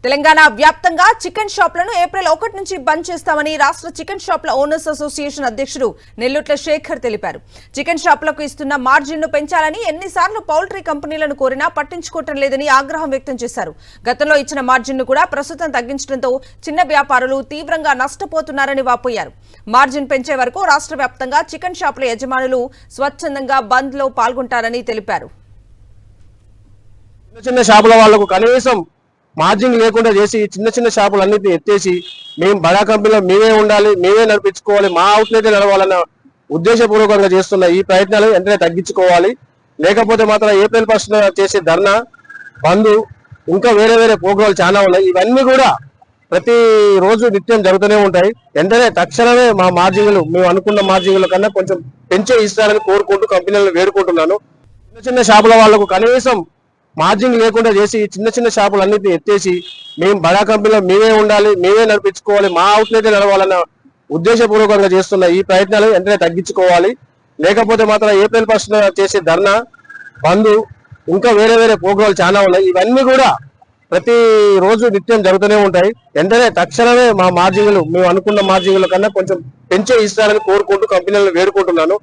తెలంగాణ వ్యాప్తంగా chicken షాపులను April 1 నుంచి బంద్ చేస్తామని రాష్ట్ర చికెన్ షాపుల ఓనర్స్ అసోసియేషన్ అధ్యక్షుడు నెల్లుట్ల శేఖర్ తెలిపారు. చికెన్ షాపులకు ఇస్తున్న మార్జిన్ను పెంచాలని ఎన్నిసార్లు పౌల్ట్రీ కంపెనీలను కోరినా పట్టించుకోవటం లేదని ఆగ్రహం వ్యక్తం చేశారు. గతంలో ఇచ్చిన మార్జిన్ను కూడా ప్రస్తుతం తగ్గించడంతో చిన్న వ్యాపారులు తీవ్రంగా నష్టపోతున్నారని వాపోయారు. మార్జిన్ పెంచే వరకు రాష్ట్ర వ్యాప్తంగా చికెన్ షాపుల యజమానులు స్వచ్ఛందంగా బంద్ లో పాల్గొంటారని తెలిపారు. చిన్న షాపుల వాళ్లకు కనీసం మార్జిన్ లేకుండా చేసి చిన్న షాపులన్నిటిని ఎత్తేసి మేము బడా కంపెనీలో మేమే ఉండాలి, మేమే నడిపించుకోవాలి, మా అవుట్లెట్ నడవాలన్న ఉద్దేశపూర్వకంగా చేస్తున్న ఈ ప్రయత్నాలు వెంటనే తగ్గించుకోవాలి. లేకపోతే మాత్రం ఏప్రిల్ 1 చేసే ధర్నా బంద్ ఇంకా వేరే ప్రోగ్రాలు చాలా ఉన్నాయి. ఇవన్నీ కూడా ప్రతి రోజు నిత్యం జరుగుతూనే ఉంటాయి. వెంటనే తక్షణమే మా మార్జిన్లు మేము అనుకున్న మార్జిన్ల కన్నా కొంచెం పెంచే ఇస్తారని కోరుకుంటూ కంపెనీలను వేడుకుంటున్నాను. చిన్న షాపుల వాళ్లకు కనీసం మార్జిన్ లేకుండా చేసి చిన్న షాపులన్నిటిని ఎత్తేసి మేము బడా కంపెనీలో మేమే ఉండాలి, మేమే నడిపించుకోవాలి, మా అవుట్లెట్ నడవాలన్న ఉద్దేశపూర్వకంగా చేస్తున్న ఈ ప్రయత్నాలు వెంటనే తగ్గించుకోవాలి. లేకపోతే మాత్రం ఏప్రిల్ 1 చేసే ధర్నా బంద్ ఇంకా వేరే ప్రోగ్రాలు చాలా ఉన్నాయి. ఇవన్నీ కూడా ప్రతి రోజు నిత్యం జరుగుతూనే ఉంటాయి. వెంటనే తక్షణమే మా మార్జిన్లు మేము అనుకున్న మార్జిన్ల కన్నా కొంచెం పెంచే ఇస్తారని కోరుకుంటూ కంపెనీలను వేడుకుంటున్నాను.